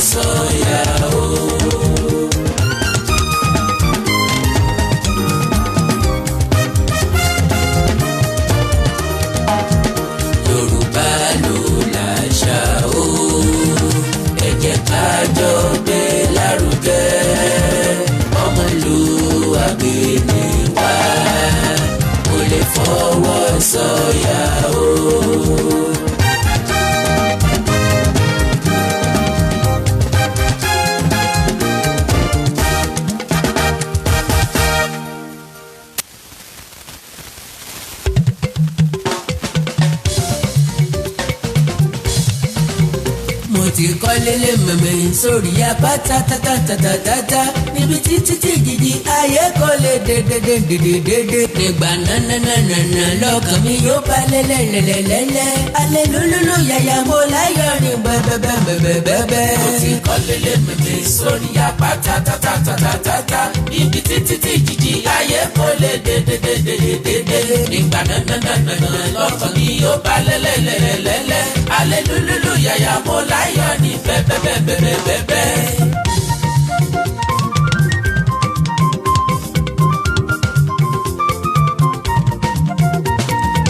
sọ̀yà o. Yorùbá ló láṣà o, ẹ jẹ́ ká jọ gbé lárugẹ, ọmọlúwàbí ni wá, kò lè fọwọ́ sọ̀yà o. Ti kọ́lé lé mẹ̀mẹ́ sórí apá tatatatata níbi títí tí gidi ayé kò lè dédédédédédé. Nígbà nananana lọ́kàn mi yóò bá lẹ́lẹ́lẹ́lẹ́lẹ́. Alẹ́ lúlúlú yàyà mo láyọ̀ ní bẹ́bẹ́bẹ́bẹ́bẹ́. Mo ti kọ́lé lé mẹ̀mẹ́ sórí apá tatatatata níbi títí tí gidi ayé kò lè dédédédédédé. Nígbà nananana lọ́kàn mi yóò bá lẹ́lẹ́lẹ́lẹ́lẹ́. Alẹ́ lúlúlú yàyà mo láyọ̀ ní bẹ́bẹ́bẹ́bẹ́bẹ́.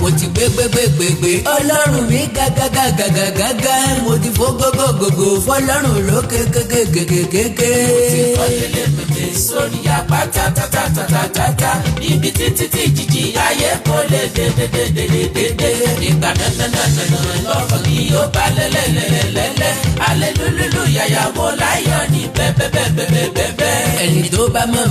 Mo ti gbégbégbégbé ọlọ́run mi gágágágágágá. Mo ti fó gógógógó fọlọ́run lókè kékékékéké. Mo ti kọ́lé mẹ́mẹ́ sórí apá tatatatata níbi títí tí jìjì ayé kò lè dédédédédédé. Nígbà nananana lọ́kàn mi yóò bá lẹ́lẹ́lẹ́lẹ́lẹ́. Alẹ́ lúlúlú yàyà mo láyọ̀ ní bẹ́bẹ́bẹ́bẹ́bẹ́. Ẹni tó bá mọ̀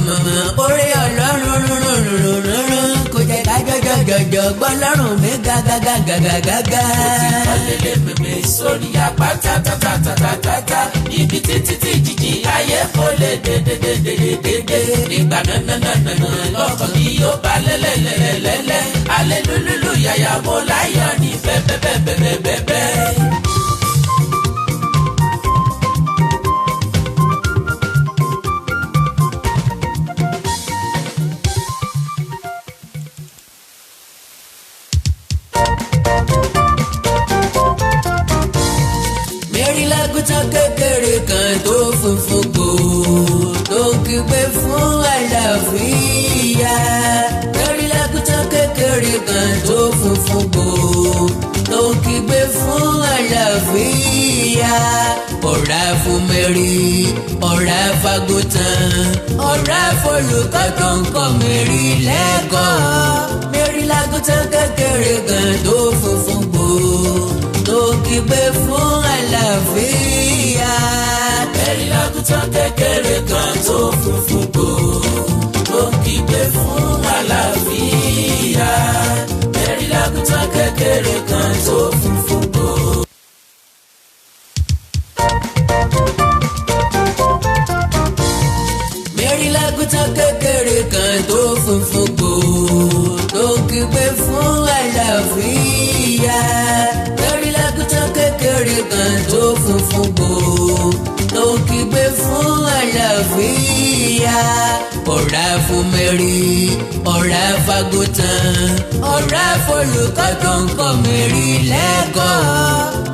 orí ọlọ́run rúnrúnrúnrún kò jẹ́ ká jọjọjọjọ gbọ́ lọ́rùn mi gágágágágágá. Mo ti kọ́lé mẹ́mẹ́ sórí apá tatatatata níbi títí tí jìjì ayé kò lè dédédédédédé. Nígbà nananana lọ́kàn mi yóò bá lẹ́lẹ́lẹ́lẹ́lẹ́. Alẹ́ lúlúlú yàyà mo láyọ̀ ní bẹ́bẹ́bẹ́bẹ́bẹ́. Lágùntàn kékeré kan tó funfun gbò tó kígbe fún àlàáfíà. Lórí lágùntàn kékeré kan tó funfun gbò tó kígbe fún àlàáfíà. Ọ̀rá fún Mary, ọ̀rá fagùntàn, ọ̀rá fọlùkọ́ tó ń kọ́ Mary lẹ́kọ̀ọ́. Mary lágùntàn kékeré kan tó funfun gbò tó kígbe fún àlàáfíà. Mary lágùntàn kékeré kan tó funfun gbò tó kígbe fún àlàáfíà. Mary lágùntàn kékeré kan tó funfun gbò. Mary lágùntàn kékeré kan tó funfun gbò tó kígbe fún àlàáfíà. Mary lágùntàn kékeré kan tó funfun gbò tó kígbe fún àlàáfíà. Ọ̀rá fún Mary, ọ̀rá fagùntàn, ọ̀rá fọlùkọ́ tó ń kọ́ Mary lẹ́kọ̀ọ́.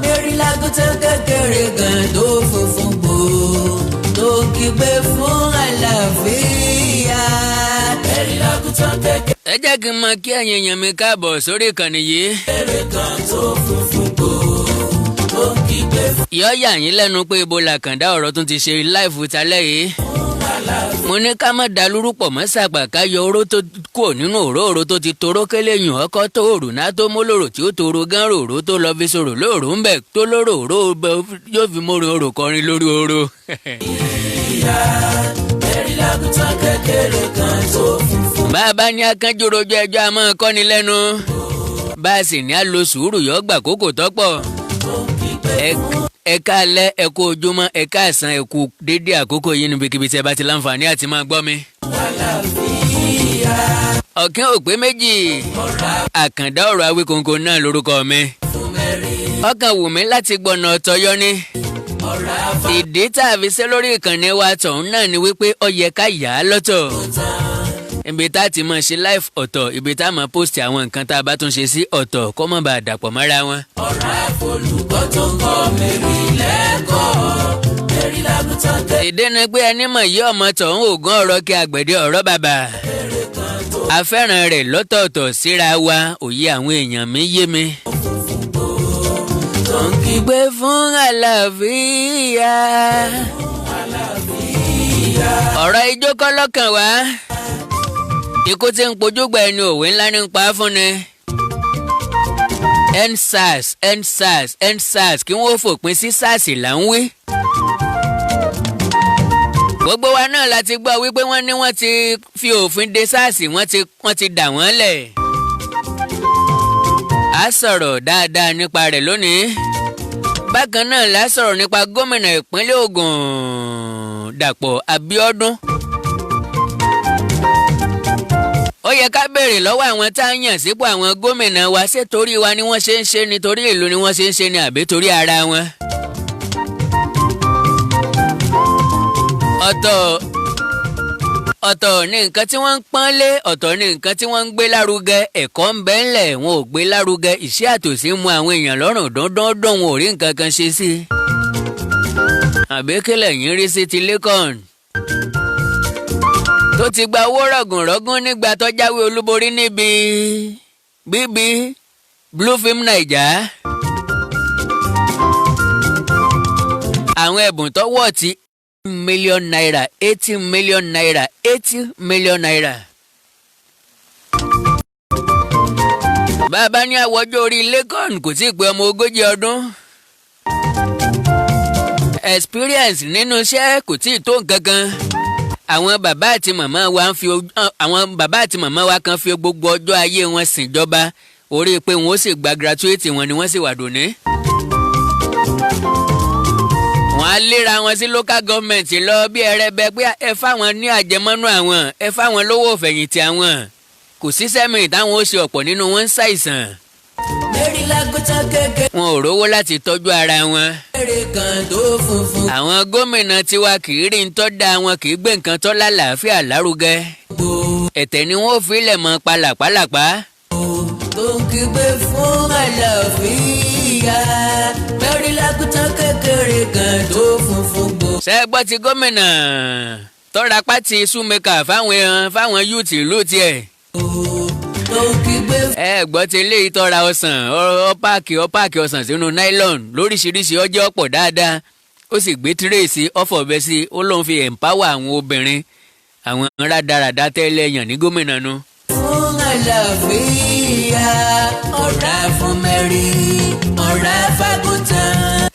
Mary lágùntàn kékeré kan tó funfun gbò tó kígbe fún àlàáfíà. Mary lágùntàn kékeré. Ẹ jẹ́ kí n mọ kí ẹ̀yin èèyàn mi káàbọ̀ sórí ìkànnì yìí. Kékeré kan tó funfun gbò tó kígbe fún. Yọ́ yà yín lẹ́nu pé ibo làkàndá ọ̀rọ̀ tún ti ṣe láìfù talẹ́ yìí. Mo ní ká má dalúrú pọ̀ mọ́ sàgbà ká yọ oró tó kúrò nínú òróró tó ti toró kélé yùn ọkọ tó òrùná tó mólòrò tí ó toro gán ròró tó lọ fi sòrò lóòrò ń bẹ̀ tó lóró òró yóò fi mórin orò kọrin lórí oró. Mary lágùntàn kékeré kan tó funfun. Bàbá ní akánjúrojú ẹjọ́ a máa kọ́ni lẹ́nu. Bá a sì ní a lo sùúrù yọ gbà kókò tọ́pọ̀. Ẹ káalẹ́, ẹ kú ojúmọ́, ẹ káàsán, ẹ kú dédé àkókò yìí níbikíbi tí ẹ bá ti láǹfààní àti máa gbọ́ mi. Ọ̀kín òpé méjì, àkàndá ọ̀rọ̀ Awíkonko náà lórúkọ mi. Ọkàn wù mí láti gbọ̀nà ọ̀tọ̀yọ́ ni. Ìdí tá a fi ṣe lórí ìkànnì wa tọ̀hún náà ni wípé ó yẹ ká yà á lọ́tọ̀. Ibi tá a ti máa ṣe live ọ̀tọ̀, ibi tá a máa post àwọn nǹkan tá a bá tún ṣe sí ọ̀tọ̀ kó má bàa dàpọ̀ mọ́ra wọn. Ọ̀rá folùkọ́ tó kọ́ Mary lẹ́kọ̀ọ́. ìdí ni pé ẹni mọ̀ yí ọmọ tọ̀hún ògùn ọ̀rọ̀ kí àgbẹ̀dẹ ọ̀rọ̀ bàbà. a fẹ́ràn rẹ̀ lọ́tọ̀ọ̀tọ̀ síra wa òye àwọn èèyàn mi yé mi. tó ń kígbe fún àlàáfíà. ọ̀rọ̀ ijó kọ́ lọ́kàn wá. ikú tí ń pojú gba ẹni òwe ńlá ní ń pa á fún ni. ENDSARS ENDSARS ENDSARS kí wọ́n fòpin sí SARS là ń wí. gbogbo wa náà la ti gbọ́ wípé wọ́n ní wọ́n ti fi òfin de SARS wọ́n ti dà wọ́n lẹ̀. a sọ̀rọ̀ dáadáa nípa rẹ̀ lónìí. bákan náà la sọ̀rọ̀ nípa gómìnà ìpínlẹ̀ Ògùn Dàpọ̀ Abíọ́dún. ó yẹ ká béèrè lọ́wọ́ àwọn tá a yàn sípò àwọn gómìnà wa ṣé torí wa ni wọ́n ṣe ń ṣe ni torí ìlú ni wọ́n ṣe ń ṣe ni àbí torí ara wọn. ọ̀tọ̀ ní nǹkan tí wọ́n ń pọ́n lé ọ̀tọ̀ ní nǹkan tí wọ́n ń gbé lárugẹ ẹ̀kọ́ ń bẹ ńlẹ̀ wọn ò gbé lárugẹ iṣẹ́ àtòsí mú àwọn èèyàn lọ́rùn dandan wọn ò rí nǹkan kan ṣe sí i. àbí kílẹ̀ yín rí sí ti lẹ́kọ̀ọ́n tó ti gba owó rọ̀gùnrọ̀gùn nígbà tó jáwé olúborí níbi bíbí Blue Film Naija. àwọn ẹ̀bùn tó wọ̀ tí $80 million naira. 80 million naira. bàbá ní àwọjọ́ orí lẹ́kọ̀ọ́n kò tí ì pé ọmọ 40 ọdún. experience nínú iṣẹ́ kò tí ì tó nǹkan kan. àwọn bàbá àti màmá wa kan fi gbogbo ọjọ́ ayé wọn ṣìnjọba orí pé wọn ó sì gba gratuity wọn ni wọ́n sì wà dòní. wọ́n á léra wọn sí local government lọ bí ẹrẹbẹ pé ẹ fáwọn ní àjẹmọ́nú àwọn ẹ fáwọn lówó òfẹ̀yìntì àwọn kò sí sẹ́mìrì táwọn ó ṣe ọ̀pọ̀ nínú wọn ń ṣàìsàn. wọn ò rówó láti tọ́jú ara wọn. àwọn gómìnà tiwa kì í rí ntọ́ da wọn kì í gbé nǹkan tọ́ lálàáfíà lárugẹ. ẹ̀tẹ̀ ni wọ́n fi lẹ̀ mọ́ palàpálàpá. tó ń kígbe fún àlàáfíà mẹ́rìnlákùtà kékeré kan tó funfun gbò. ṣé ẹ gbọ́ ti gómìnà tọ́ra pátì súnmẹ́kà fáwọn yúùtì ìlú tiẹ̀. ẹ gbọ́ ti ilé ìtọ́ra ọsàn ọ́páàkì ọsàn sínú nylon lóríṣiríṣi ọjọ́ ọ̀pọ̀ dáadáa ó sì gbé tírèsì ọ̀fọ̀bẹ sí ó lóun fi empower àwọn obìnrin àwọn rádaràdá tẹ́lẹ̀ yàn ní gómìnà nu. fún àlàáfíà ọ̀rá fún mẹ́rin ọ̀rá fàgùntàn.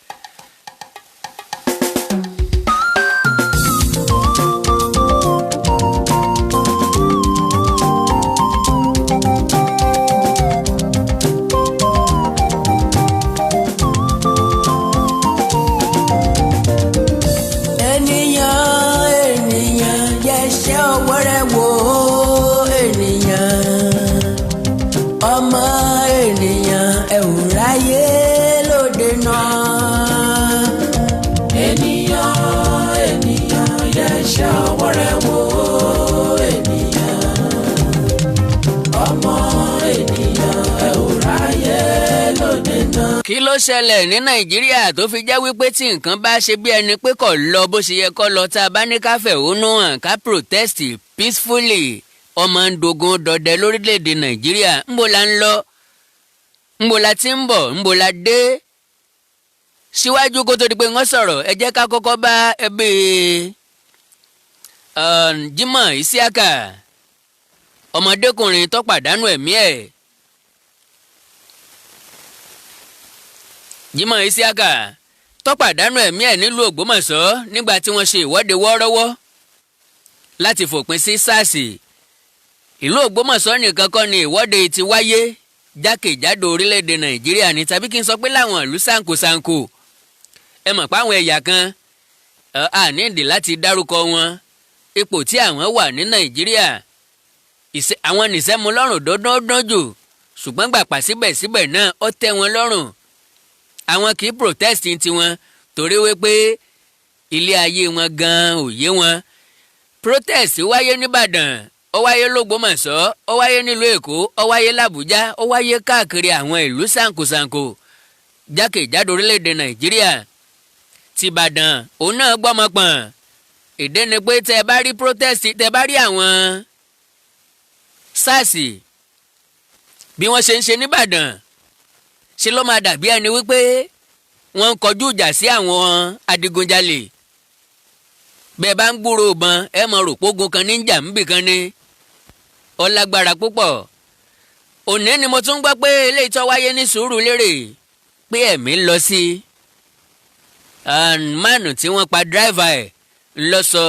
ọmọ ènìyàn ẹ ò ráyé lóde náà. ènìyàn yẹ ṣe ọwọ́ rẹ̀ wò ènìyàn. ọmọ ènìyàn ẹ ò ráyé lóde náà. kí ló ṣẹlẹ̀ ní nàìjíríà tó fi jẹ́ wípé tí nǹkan bá ṣe bí ẹni pé kò lọ bó ṣe yẹ kó lọ tá a bá ní ká fẹ̀hónú hàn ká protest peacefully ọmọ ń dogun dọdẹ lórílẹ̀‐èdè nàìjíríà ńbo la ń lọ ńbo la ti ń bọ̀ ńbo la dé. síwájú kó tó di pé wọ́n sọ̀rọ̀ ẹ jẹ́ ká kọ́kọ́ bá ẹbí Jimoh Isiaka ọmọdékùnrin tó pàdánù ẹ̀mí ẹ̀. Jimoh Isiaka tó pàdánù ẹ̀mí ẹ̀ nílùú Ògbómọ̀ṣọ́ nígbà tí wọ́n ṣe ìwọ́de wọ́ọ́rọ́wọ́ láti fòpin sí SARS. ìlú Ògbómọ̀ṣọ́ nìkan kọ́ ni ìwọ́de ti wáyé jákèjádò orílẹ̀-èdè nàìjíríà ní tàbí kí n sọ pé láwọn ìlú ṣàǹkóṣàǹkó. ẹ mọ̀ pé àwọn ẹ̀yà kan a nídìí láti dárúkọ wọn ipò tí àwọn wà ní nàìjíríà àwọn nìṣẹ́ mu lọ́rùn dandan jù ṣùgbọ́n gbàpà síbẹ̀síbẹ̀ náà ó tẹ́ wọn lọ́rùn. àwọn kì í protest tiwọn torí wípé ilé ayé wọn gan-an ò yé wọn. protest wáyé nìbàdàn ó wáyé lógbómọ̀ṣọ́ ó wáyé nílùú èkó ó wáyé làbújá ó wáyé káàkiri àwọn ìlú ṣàǹkóṣàǹkó jákèjádò orílẹ̀-èdè nàìjíríà. tìbàdàn òun náà gbọ́mọpọ̀n ìdí ni pé tẹ́ bá rí protest tẹ́ bá rí àwọn SARS bí wọ́n ṣe ń ṣe nìbàdàn ṣe ló máa dàbí ẹni wípé wọ́n ń kọjú ìjà sí àwọn adigunjalè bẹ́ẹ̀ bá ń gbúrò ìbọn ẹ mọ̀ rò pógun kan ní ń jà níbì kan ni ó lágbára púpọ̀. òní ni mo tún gbọ́ pé eléyìí tó wáyé ní Sùúrùlérè pé ẹ̀mí lọ sí mánu tí wọ́n pa dráìvà ẹ̀ lọ sọ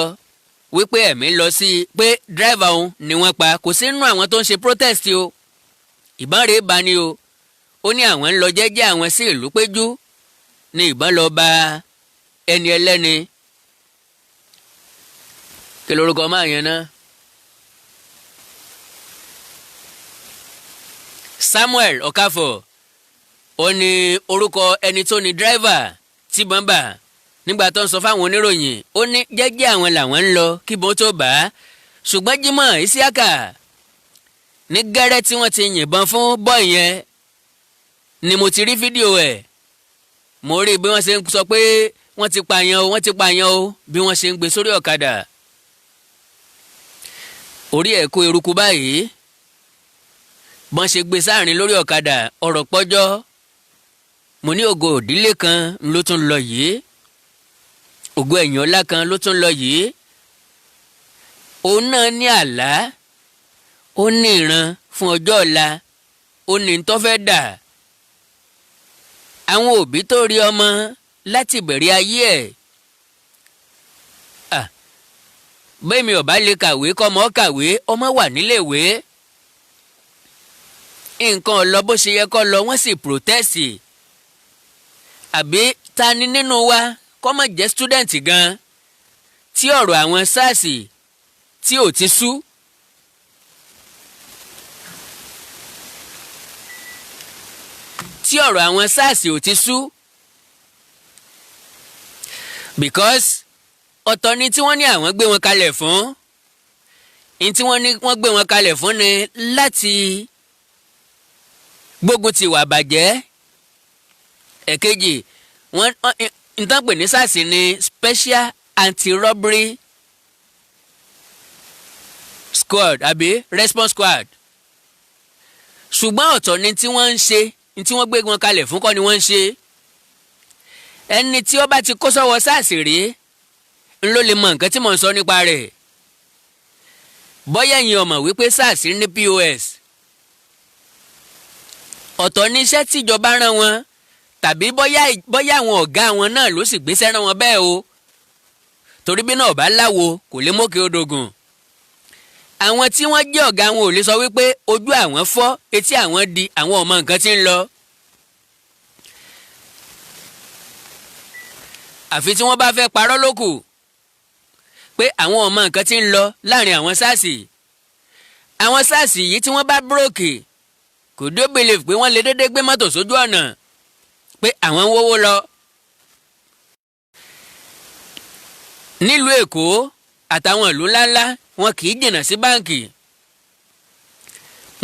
wípé ẹ̀mí lọ sí pé dráìvà òun ni wọ́n pa kò sí nínú àwọn tó ń ṣe protest o ìbọn rèé bá ní o ó ní àwọn ń lọ jẹ́jẹ́ àwọn sí ìlú péjú ní ìbọn lọ bá ẹni ẹlẹ́ni kí lorúkọ máa yẹn náà Samuel Okafor ó ní orúkọ ẹni tó ní dírẹ́fà tí bọ́n bà nígbà tó ń sọ fáwọn oníròyìn ó ní jẹ́jẹ́ àwọn làwọn ń lọ kí bọ́n tó bá ṣùgbọ́n Jimoh Isiaka ní gẹ́rẹ́ tí wọ́n ti yìnbọn fún bọ́ọ̀ yẹn ni mo ti rí fídíò ẹ̀ mo rí bí wọ́n ṣe ń sọ pé wọ́n ti pààyàn o wọ́n ti pààyàn o bí wọ́n ṣe ń gbé sórí ọ̀kadà orí ẹ̀ kó eruku báyìí bọ́n ṣe gbé sáàrin lórí ọ̀kadà ọ̀rọ̀ pọ́jọ́ mo ní ògo òdílé kan ló tún lọ yìí ògo ẹ̀yìn ọlá kan ló tún lọ yìí òun náà ní àlá ó ní ìran fún ọjọ́ ọ̀la ó ní tó fẹ́ dà àwọn òbí tó rí ọmọ láti bẹ̀rẹ̀ ayé ẹ̀ bẹ́ẹ̀ mi ò bá lè kàwé kọ́mọ kàwé ọmọ wà níléèwé nǹkan lọ bó ṣe yẹ kó lọ wọ́n sì protest àbí ta ni nínú wa kó má jẹ́ student gan tí ọ̀rọ̀ àwọn SARS tí ò ti sú tí ọ̀rọ̀ àwọn SARS ò ti sú because ọ̀tọ̀ ni tí wọ́n ní àwọn gbé wọn kalẹ̀ fún ní tí wọ́n ní wọ́n gbé wọn kalẹ̀ fún ni láti gbógun ti ìwà bàjẹ́ ẹ̀kejì wọ́n nǹkan pè ní SARS ní Special Anti-Robbery Squad àbí Response Squad ṣùgbọ́n ọ̀tọ̀ ni tí wọ́n ń ṣe ní tí wọ́n gbé wọn kalẹ̀ fún kọ́ ni wọ́n ń ṣe ẹni tí ó bá ti kó sọ́wọ́ SARS rí ló lè mọ nǹkan tí mò ń sọ nípa rẹ̀ bóyá ẹ̀yin ò mọ̀ wípé SARS ní POS ọ̀tọ̀ ní iṣẹ́ tíjọba rán wọn tàbí bóyá àwọn ọ̀gá wọn náà ló sì gbéṣẹ́ rán wọn bẹ́ẹ̀ o torí bí náà bá láwo kò lè mókè odògùn àwọn tí wọ́n jẹ́ ọ̀gá wọn ò lè sọ wípé ojú àwọn fọ́ etí àwọn di àwọn ò mọ nǹkan tí ń lọ àfi tí wọ́n bá fẹ́ parọ́ lókù pé àwọn ò mọ nǹkan tí ń lọ láàrin àwọn SARS yìí tí wọ́n bá búròkì kò dé believe pé wọ́n lè dédé gbé mọ́tò sójú ọ̀nà pé àwọn ń wówó lọ. nílùú Èkó àtàwọn ìlú ńláńlá wọn kì í jìnnà sí báǹkì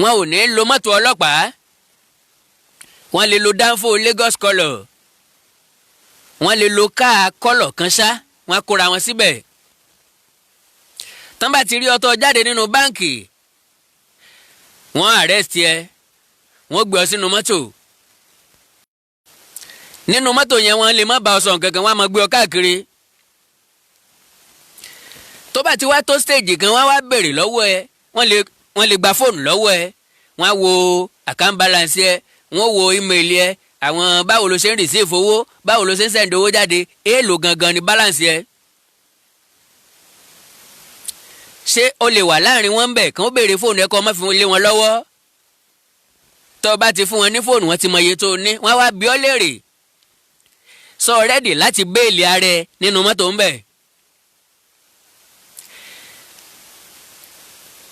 wọn ò ní lo mọ́tò ọlọ́pàá wọ́n lè lo dánfó Lagos colour wọ́n lè lo káà kọ́lọ̀ kan ṣá wọ́n á kóra wọn síbẹ̀ tán bá ti rí ọtọ jáde nínú báǹkì wọ́n arrest ẹ wọ́n gbé ọ sínú mọ́tò nínú mọ́tò yẹn wọ́n lè má bá ọ sọ nǹkan kan wọ́n á máa gbé ọ káàkiri tó bá ti wá tó stage kan wọ́n wá béèrè lọ́wọ́ ẹ wọ́n lè gba fóònù lọ́wọ́ ẹ wọ́n á wo account balance ẹ wọ́n wo email ẹ àwọn báwo ló ṣe ń receive owó báwo ló ṣe ń send owó jáde èèlò gangan ni balance ẹ ṣé o lè wà láàrin wọn bẹ̀ kàn ó béèrè fóònù ẹ kó má fi lé wọn lọ́wọ́ tó o bá ti fún wọn ní fóònù wọn ti mọ iye tó o ní wọ́n wá bi ọ́ léèrè sọ rẹ́dì láti béèlì ara ẹ nínú mọ́tò ń bẹ̀.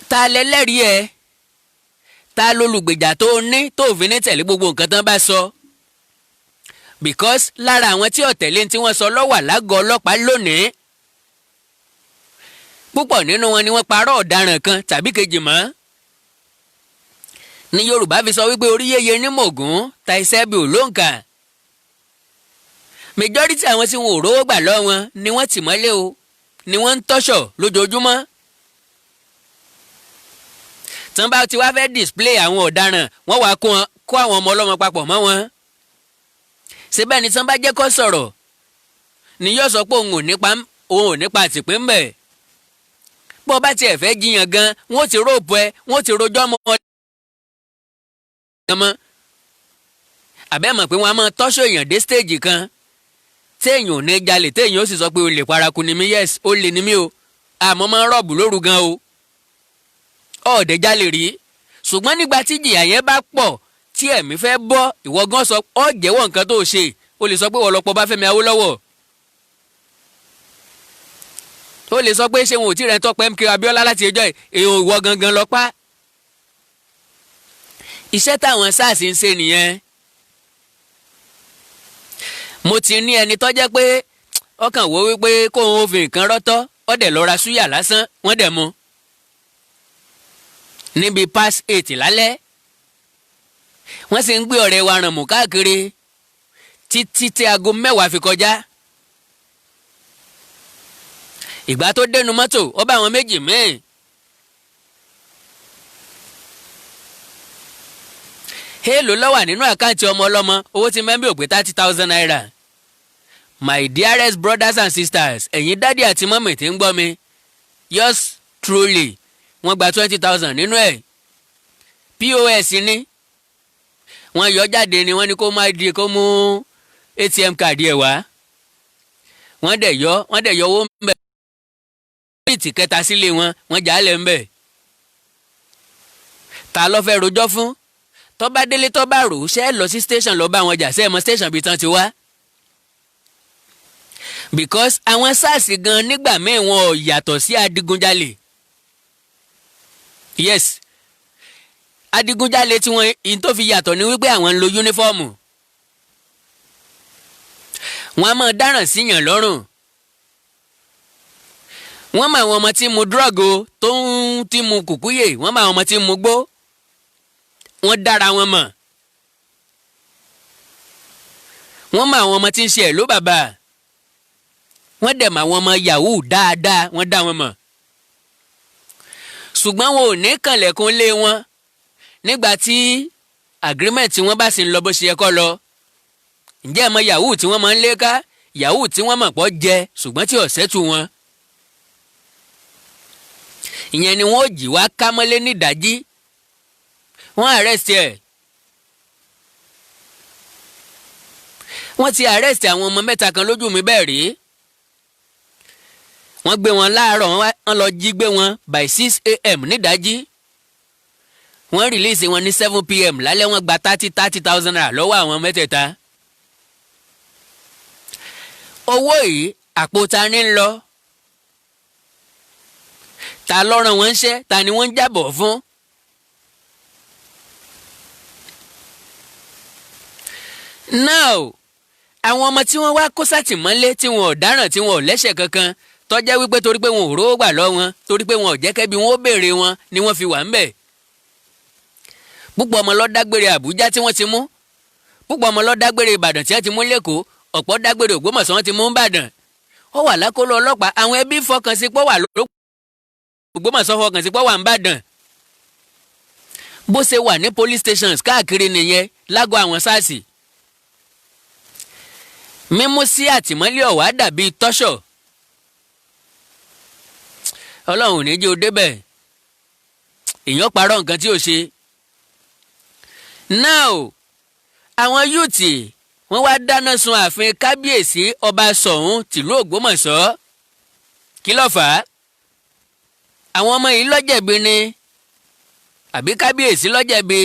ta lẹ́lẹ́rìí ẹ ta lólùgbèjà tó o ní tó o fi ní tẹ̀lé gbogbo nǹkan tán bá sọ because lára àwọn tí ọ̀tẹ̀lé tí wọ́n sọ lọ́wọ́ àlágọ̀ ọlọ́pàá lónìí púpọ̀ nínú wọn ni wọ́n parọ́ ọ̀daràn kan tàbí kejì mọ́ ní Yorùbá fi sọ wípé orí yéye ní mògún ta iṣẹ́ bí ò lóǹkà majority àwọn tí wọn ò rówó gbà lọ́wọ́ wọn ni wọ́n tì mọ́lé o, ni wọ́n ń tọ́ṣọ̀ lójoojúmọ́. tán bá ti wá fẹ́ display àwọn ọ̀daràn wọ́n wá kó àwọn ọmọ ọlọ́mọ papọ̀ mọ́ wọn. síbẹ̀ ni tán bá jẹ́ kó sọ̀rọ̀ ni yóò sọ pé òun ò nípa àtìpé ń bẹ̀. bó bá tiẹ̀ fẹ́ jiyàn gan wọ́n ti róòpù ẹ wọ́n ti rojọ́ mọ́ ọ. àbẹ́ mọ̀ pé wọ́n á máa tọ́ṣọ̀ èèyàn dé stage kan téèyàn ò ní jalè téèyàn ó sì sọ pé olè paraku ni mí, yes olè ni mí o, àmọ́ máa ń rọ̀bù lóru gan o, ọ̀ọ́dẹ jalè rí. ṣùgbọ́n nígbà tí ìjìyà yẹn bá pọ̀ tí ẹ̀mí fẹ́ bọ́ ìwọ gan sọ ọ́ jẹ́wọ́ nǹkan tó ṣe, o lè sọ pé wọ́n lọ pọ̀ Báfẹ́mi Awólọ́wọ̀, o lè sọ pé ṣé wọn ò tí rẹ̀ ń tọ́pẹ́ MK Abíọ́lá láti ẹjọ́ èèyàn ìwọ gangan lọ pa. iṣẹ́ táwọn SARS ń ṣe nìyẹn. mo ti ní ẹni tó jẹ́ pé ọkàn wo wípé kóun ó fi nǹkan rọ́tọ́ ó dẹ̀ lọ ra súyà lásán wọ́n dẹ̀ mu níbi pass 8 lálẹ́. wọ́n sì ń gbé ọ̀rẹ́ wa ràn mú káàkiri títí tí aago 10 fi kọjá. ìgbà tó dénú mọ́tò ó bá àwọn méjì míì. èèlò ló wà nínú àkáǹtì ọmọ ọlọ́mọ, owó tí mẹ́bí ò pé 30,000 naira. My dearest brothers and sisters, ẹ̀yin dádì àti mọ́mì tí ń gbọ́ mi, yours truly wọ́n gba 20,000 nínú ẹ̀. POS ni wọ́n yọ jáde ni wọ́n ní kó mú ATM card ẹ̀ wá. wọ́n dẹ̀ yọ owó ń bẹ̀. bíìtì kẹta sílé wọ́n jálẹ̀ ń bẹ̀. ta ló fẹ́ rojọ́ fún? tó bá délé tó bá rò ó ṣe é lọ sí station lọ bá wọn jà sẹ́ẹ̀mọ́ station bíi tán ti wá. because àwọn SARS gan nígbà míì wọn ò yàtọ̀ sí adigunjalè. yes adigunjalè tí wọn in tó fi yàtọ̀ ni wípé àwọn ń lo yúnífọ́ọ̀mù. wọ́n á máa dáràn síyàn lọ́rùn. wọ́n mọ àwọn ọmọ tí mu drug o tó ń tí mu kùkúyè, wọ́n mọ àwọn ọmọ tí mu gbó. wọ́n dára wọn mọ̀. wọ́n mọ àwọn ọmọ tí ń ṣe ẹ̀ ló bàbá. wọ́n dẹ̀ mọ àwọn ọmọ yahoo dáadáa, wọ́n dá wọn mọ̀. ṣùgbọ́n wọn ò ní kànlẹ̀kùn lé wọn nígbà tí agreement tí wọ́n bá sì ń lọ bó ṣe yẹ kó lọ. ǹjẹ́ ẹ mọ yahoo tí wọ́n máa ń lé ká? yahoo tí wọ́n mọ̀ pọ̀ jẹ ṣùgbọ́n tí ọ̀sẹ̀ tù wọn. ìyẹn ni wọ́n ò jí wá ká mọ́lé nídàájí. wọ́n arrest ẹ̀. wọ́n ti arrest àwọn ọmọ mẹ́ta kan lójú mi bẹ́ẹ̀ rí. wọ́n gbé wọn láàárọ̀ wọ́n lọ jí gbé wọn by 6 a.m. nídàájí. wọ́n release wọn ní 7 p.m. lálẹ́. wọ́n gba 30,000 naira lọ́wọ́ àwọn mẹ́tẹ̀ẹ̀ta. owó yìí àpò ta ní ń lọ? ta ló rán wọn ṣẹ́? ta ni wọ́n ń jábọ̀ fún? now àwọn ọmọ tí wọ́n wá kó sátìmọ́lé tí wọn ò dáràn tí wọn ò lẹ́ṣẹ̀ kankan tó jẹ́ wípé torí pé wọn ò rówó gbà lọ wọn, torí pé wọn ò jẹ́ kẹ́bi wọn ó béèrè wọn ni wọ́n fi wà ń bẹ̀. púpọ̀ ọmọ ló dágbére Àbújá tí wọ́n ti mú, púpọ̀ ọmọ ló dágbére Ìbàdàn tí wọ́n ti mú lẹ́kọ̀ọ́, ọ̀pọ̀ dágbére Ògbómọ̀ṣọ́ wọ́n ti mú Ìbàdàn. ó wà lákòlò ọlọ́pàá, àwọn ẹbí fọkàn sí pọ́ wà Ògbómọ̀ṣọ́ fọkàn sí pọ́ wà ń Bàdàn. bó ṣe wà ní police stations káàkiri nìyẹn lágọ̀ọ́ àwọn SARS. mímú sí àtìmọ́lé ọ̀wá dàbí tọ́ṣọ̀. Ọlọ́run ò ní jẹ́ ó débẹ̀. èèyàn parọ́ nǹkan tí ò ṣe. now àwọn yúùtì wọ́n wá dáná sun ààfin kábíyèsí ọba Ṣọ̀ún tìlú Ògbómọ̀ṣọ́. kí ló fà á? àwọn ọmọ yìí ló jẹ̀bi ni àbí kábíyèsí ló jẹ̀bi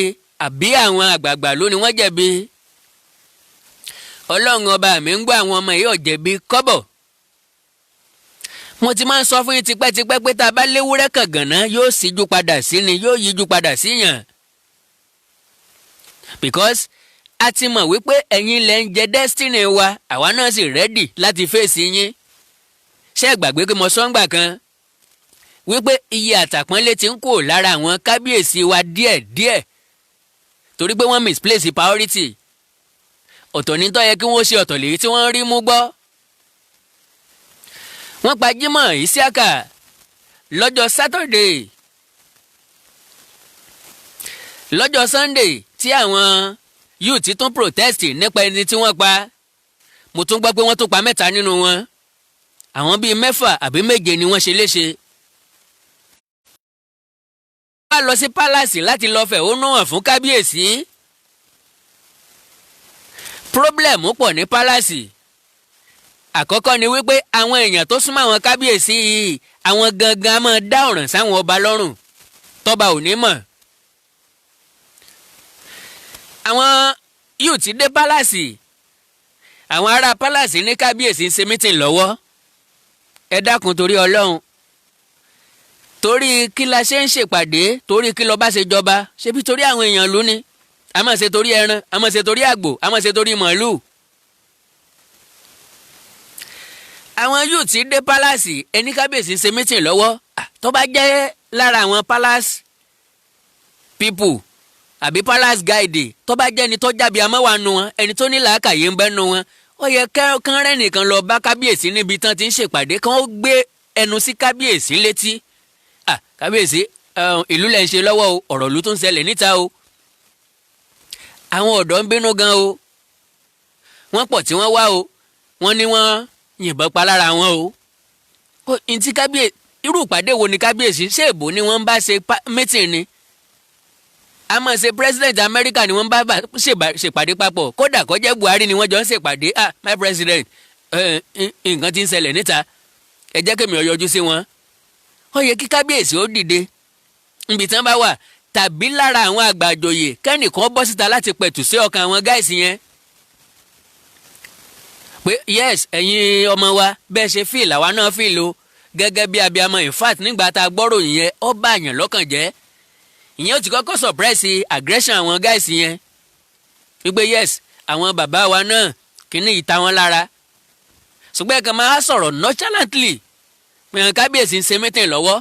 àbí àwọn àgbààgbà ló ni wọ́n jẹ̀bi? Ọlọ́run ọba mi ń gbọ́ àwọn ọmọ yìí ò jẹ̀bi kọ́bọ̀. mo ti máa ń sọ fún yín tipẹ́tipẹ́ pé tá a bá léwúrẹ́ kàngànná yóò síjú padà sí ni, yóò yíjú padà sí yàn. because a ti mọ̀ wípé ẹ̀yin lẹ ń jẹ destiny wa, àwa náà sì rẹ́dì láti fèsì yín. ṣé ẹ gbàgbé pé mo sọ́ngbà kan wípé iye àtàpọ́nlé ti ń kó lára àwọn kábíyèsí wa díẹ̀díẹ̀ torí pé wọ́n misplace priority. ọ̀tọ̀ ní tó yẹ kí wọ́n ṣe, ọ̀tọ̀ lèyí tí wọ́n rí mú gbọ́. wọ́n pa Jimoh Isiaka lọ́jọ́ Saturday. lọ́jọ́ Sunday tí àwọn youth tún protest nípa ẹni tí wọ́n pa, mo tún gbọ́ pé wọ́n tún pa 3 nínú wọn. àwọn bíi 6 àbí 7 ni wọ́n ṣe léṣe. wọ́n lọ sí palace láti lọ fẹ̀hónú hàn fún kábíyèsí. problem pọ̀ ní palace. àkọ́kọ́ ni wípé àwọn èèyàn tó súnmọ́ àwọn kábíyèsí yìí, àwọn gangan máa dá ọ̀ràn sáwọn ọba lọ́rùn tọ́ba ò ní mọ̀. àwọn youth dé palace, àwọn ará palace ní kábíyèsí ń ṣe meeting lọ́wọ́. ẹ dákun torí Ọlọ́run, torí kí la ṣe ń ṣèpàdé, torí kí lọ́ba ṣe jọba, ṣebí torí àwọn èèyàn ló ní. a máa ṣe torí ẹran, a máa ṣe torí àgbò, a máa ṣe torí màálù. àwọn youth dé palace, ẹni kábíyèsí ń ṣe meeting lọ́wọ́. tó bá jẹ́ lára àwọn palace people àbí palace guide, tó bá jẹ́ ẹni tó jábí amọ́wà nu wọn, ẹni tó ní làákàyè ń bẹ́ nu wọn, ó yẹ kán rẹ́ nìkan lọ bá kábíyèsí níbi tán ti ń ṣèpàdé, kán ó gbé ẹnu sí kábíyèsí létí. kábíyèsí, ìlú lẹ̀ ń ṣe lọ́wọ́ o, ọ̀rọ̀ ìlú tó ń ṣẹlẹ̀ níta o. àwọn ọ̀dọ́ ń bínú gan o, wọ́n pọ̀ tí wọ́n wá o, wọ́n ní wọ́n yìnbọn pa lára wọn o. ntí kábíyèsí, irú ìpàdé wo ni kábíyèsí, ṣé èbó ni wọ́n ń bá ṣe meeting ni? a máa ṣe president America ni wọ́n bá ṣèpàdé papọ̀, kódà kó jẹ́ Buhari ni wọ́n jọ ń ṣèpàdé. My president, nǹkan tí ń ṣẹlẹ̀ níta, ẹ jẹ́ kémi ó yọjú sí wọn. ó yẹ kí kábíyèsí ó dìde níbi tí wọ́n bá wà, tàbí lára àwọn àgbà àjòyè kẹ́nìkan bọ́ síta láti pẹ̀tù sí ọkàn àwọn gáìsì yẹn. pé yes, ẹ̀yin ọmọ wa bẹ́ẹ̀ ṣe fíìl àwa náà fíìl o, gẹ́gẹ́ bí abiyamọ. In fact, nígbà tá a gbọ́rò yẹn, ó bá àyàn lọ́kàn jẹ́. ìyẹn ó ti kọ́kọ́ suppress aggression àwọn gáìsì yẹn, wípé yes, àwọn bàbá wa náà kìíní ìta wọn lára. ṣùgbọ́n ẹ̀kan máa sọ̀rọ̀ nonchalantly pé kábíyèsí ń ṣe meeting lọ́wọ́.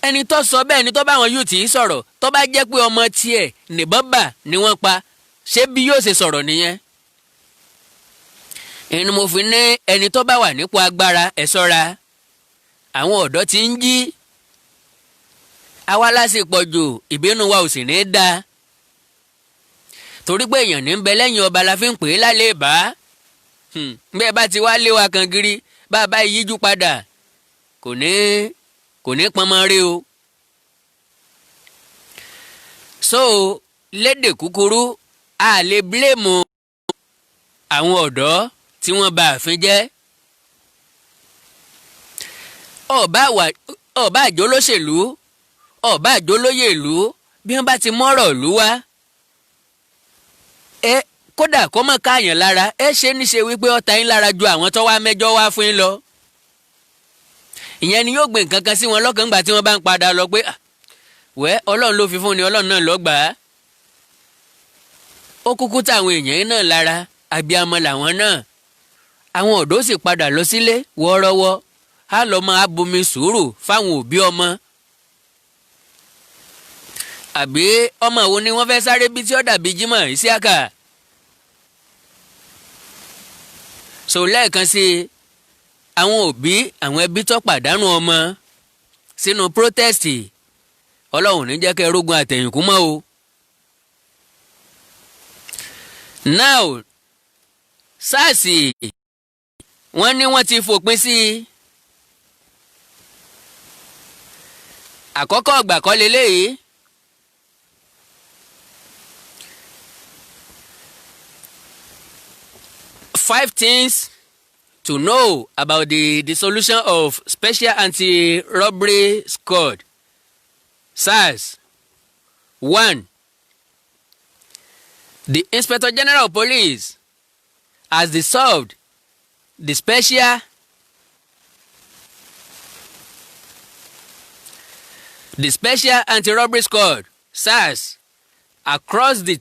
ẹni tó sọ bẹ́ẹ̀ ni tó bá àwọn youth yìí sọ̀rọ̀, tó bá jẹ́ pé ọmọ tiẹ̀ nìbọn bà ni wọ́n pa, ṣé bí yóò ṣe sọ̀rọ̀ nìyẹn? ẹni mo fi ní ẹni tó bá wà nípò agbára ẹ ṣọ́ra. àwọn ọ̀dọ́ ti ń jí, àwa lásìkò jù, ìbínú wa ò sì ní í dáa. torí pé èèyàn ní ń bẹ lẹ́yìn ọba la fi ń pè é lálẹ́ ìbá. bẹ́ẹ̀ bá ti wá lé wa kan gírí, bá a bá yíjú padà, kò ní pọnmọ rí o. so lédè kúkúrú, a lè blame àwọn ọ̀dọ́ tí wọ́n bà àfin jẹ́. ọba àjọ olóṣèlú, ọba àjọ olóyè ìlú, bí wọ́n bá ti mọ́rọ̀ ìlú wá, kódà kó mọ̀ káàyàn lára, ṣe níṣe wípé ọ̀tá yín lára ju àwọn tó wá mẹ́jọ wá fún yín lọ. ìyẹn ni yóò gbé nǹkan kan sí wọn lọ́kàn ńgbà tí wọ́n bá ń padà lọ pé Ọlọ́run ló fi fún ni, Ọlọ́run náà ló gbà á. ó kúkú táwọn èèyàn náà lára, abiyamọ làwọn náà. àwọn ọ̀dọ́ sì padà lọ sílé wọ́ọ́rọ́wọ́, á lọ máa bomi sùúrù fáwọn òbí ọmọ. àbí ọmọ wo ni wọ́n fẹ́ sáré bí tí ó dàbí Jimoh Isiaka? so lẹ́ẹ̀kan sí àwọn òbí, àwọn ẹbí tó pàdánù ọmọ sínú protest, Ọlọ́run ní jẹ́ kẹ́ rógun àtẹ̀yìnkú mọ́ o. now SARS wọ́n ní wọ́n ti fòpin sí i. àkọ́kọ́ ọgbà kọ́ leléyìí. 5 things to know about the dissolution of Special Anti-Robbery Squad, SARS. 1. The Inspector General of Police has dissolved the Special Anti-Robbery Squad, SARS, across the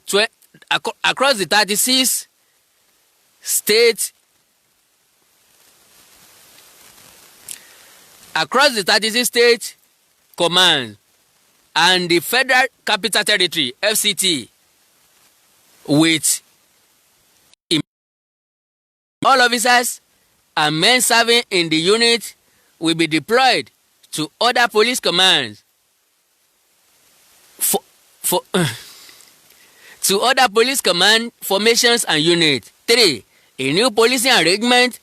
36 states. Across the 36 state commands and the Federal Capital Territory (FCT), with all officers and men serving in the unit will be deployed to other police commands to other police command formations and units. 3. A new policing arrangement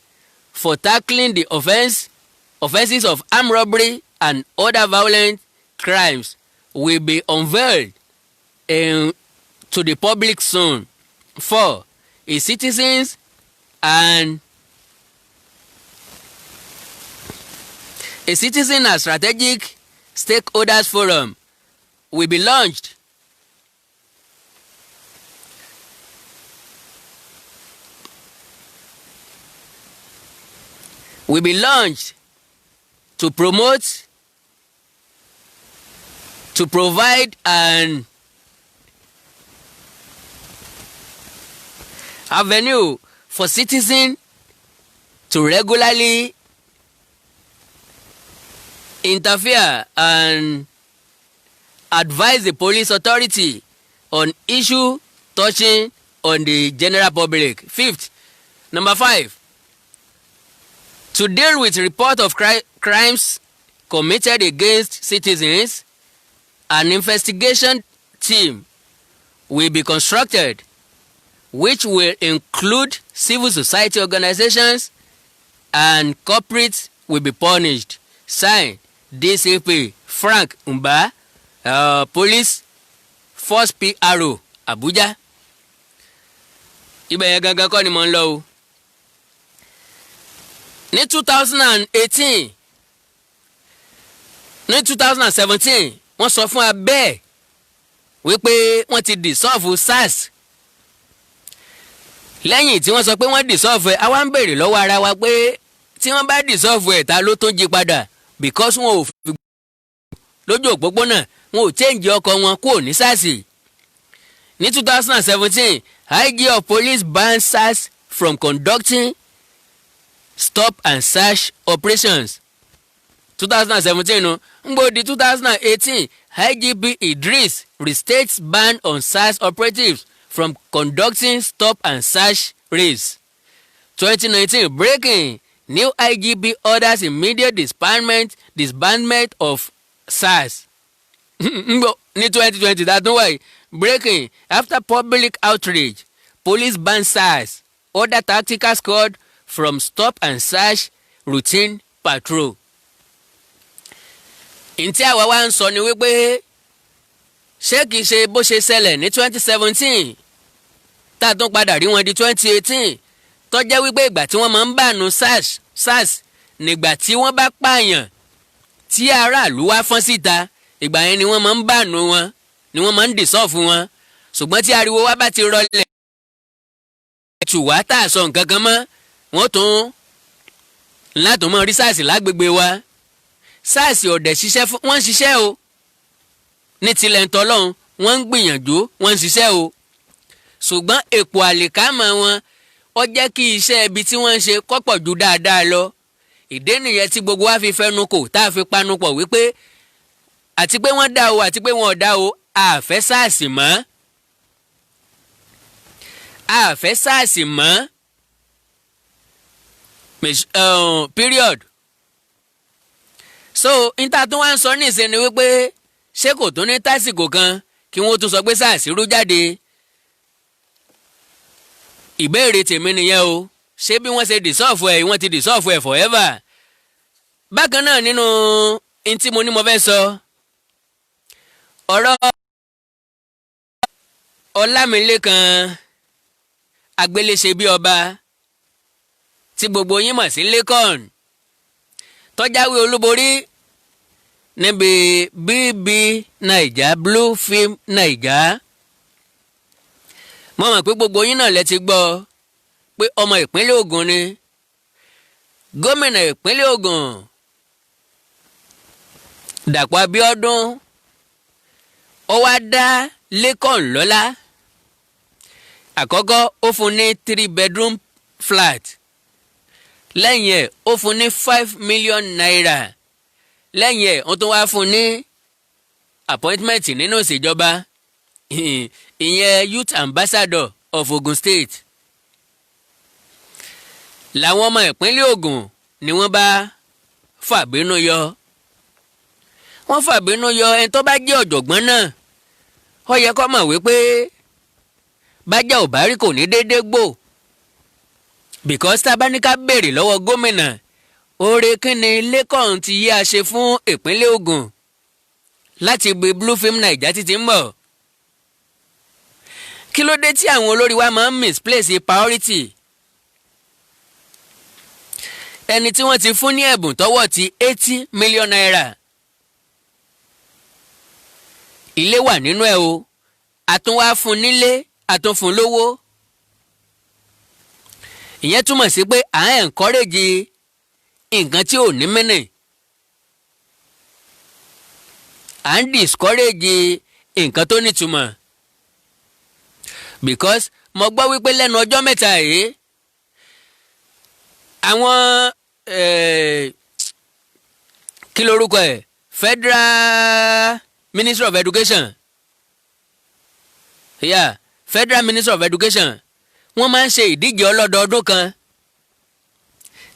for tackling the offenses of armed robbery and other violent crimes will be unveiled to the public soon. 4. A citizens and strategic stakeholders forum will be launched to promote, to provide an avenue for citizens to regularly interfere and advise the police authority on issues touching on the general public. 5th, number 5, to deal with report of crimes committed against citizens, an investigation team will be constructed which will include civil society organizations and corporates will be punished. Signed, DCP Frank Umba, Police Force PRO, Abuja. Ibẹ̀ yẹn gangan kọ́ ni mo ń lọ o. Ní 2018, ní 2017, wọ́n sọ fún abẹ́ wípé wọ́n ti dissolve SARS. Lẹ́yìn tí wọ́n sọ pé wọ́n dissolve ẹ̀, àwa ń béèrè lọ́wọ́ ara wa pé tí wọ́n bá dissolve ẹ̀ ta ló tún jí padà, because wọn ò fi lójú òpópónà, wọn ò change ọkọ̀ wọn kúrò ní SARS. Ní 2017, IG of Police banned SARS from conducting stop and search operations. 2017 no, ngbodi 2018, IGP Idris restates ban on SARS operatives from conducting stop and search raids. 2019, breaking, new IGP orders immediate disbandment of SARS. Ní 2020, that no way. Breaking, after public outrage, police ban SARS, order tactical squad from stop and search routine patrol. Ntí àwa wá ń sọ ni wípé ṣé kìí ṣe bó ṣe ṣẹlẹ̀ ní 2017 tá a tún padà rí wọn di 2018 tó jẹ́ wípé ìgbà tí wọ́n máa ń bànú SARS nígbà tí wọ́n bá pààyàn tí aráàlú wá fọ́n síta, ìgbà yẹn ni wọ́n máa ń bànú wọn, ni wọ́n máa ń dissolve wọn. Ṣùgbọ́n tí ariwo wa bá ti rọlẹ̀ tù wá tá a sọ nǹkan kan mọ́, wọ́n tún látún mọ́ rí SARS lágbègbè wa. SARS ọ̀dẹ̀ ṣiṣẹ́ fún, wọ́n ń ṣiṣẹ́ o ní tilẹ̀ ń tọ́lọ́hún, wọ́n ń gbìyànjú, wọ́n ń ṣiṣẹ́ o. Ṣùgbọ́n èpò àlìkámà wọn ó jẹ́ kí iṣẹ́ ibi tí wọ́n ń ṣe kọ́pọ̀ ju dáadáa lọ. Ìdí nìyẹn tí gbogbo wa fi fẹnu kò tá a fi panu pọ̀ wípé àti pé wọ́n dá o àti pé wọ́n ò dá o, a fẹ́ SARS mọ́. A fẹ́ SARS mọ́. Period. So níta tó wá ń sọ ní ìsìn ni wípé ṣé kò tó ní tásìkò kan kí wọ́n tún sọ pé SARS rú jáde. Ìbéèrè tèmi nìyẹn o, ṣé bí wọ́n ṣe dissolve ẹ̀ wọ́n ti dissolve ẹ̀ forever. Bákan náà nínú ntí mo ní mo fẹ́ sọ ọ̀rọ̀ Ọlámilékan Agbéléṣe bí ọba tí gbogbo yín mọ̀ sí Lékàn tó jáwé olúborí níbi BB Naija Blue Film Naija. Mo mọ̀ pé gbogbo yín náà lẹ ti gbọ́ pé ọmọ ìpínlẹ̀ Ògùn ni. Gómìnà ìpínlẹ̀ Ògùn Dàpọ̀ Abíọ́dún ó wá dá Lékàn lọ́lá. Àkọ́kọ́ ó fún ní 3-bedroom flat. Lẹ́yìn ẹ̀ ó fún ní 5 million naira. Lẹ́yìn ẹ̀ wọ́n tún wá fún ní appointment nínú ìṣèjọba ìyẹn youth ambassador of Ogun State. làwọn ọmọ ìpínlẹ̀ Ògùn ni wọ́n bá fàbínú yọ. Wọ́n fàbínú yọ ẹni tó bá jẹ́ ọ̀jọ̀gbọ́n náà ó yẹ kó mọ̀ wípé bájà ò bá rí kò ní déédéé gbò. Because tá a bá ní ká béèrè lọ́wọ́ gómìnà oore kíni lẹ́kọ̀ọ́n ti yí a ṣe fún ìpínlẹ̀ Ògùn láti gbé Blue Film Naija títí ń bọ̀. Kí ló dé tí àwọn olórí wa máa ń misplace priority? Ẹni tí wọ́n ti fún ní ẹ̀bùn tọ́wọ́ ti 80 million naira. Ilé wà nínú ẹ̀ o, àtúnwá fún nílé, àtúnfún lówó. Ìyẹn túmọ̀ sí pé à ń encourage nǹkan tí ò ní mínì. À ń discourage nǹkan tó nítumọ̀. Because mo gbọ́ wípé lẹ́nu ọjọ́ mẹ́ta yìí àwọn kí lorúkọ ẹ̀ Federal Ministry of Education Federal Ministry of Education wọ́n máa ń ṣe ìdíje ọlọ́dọọdún kan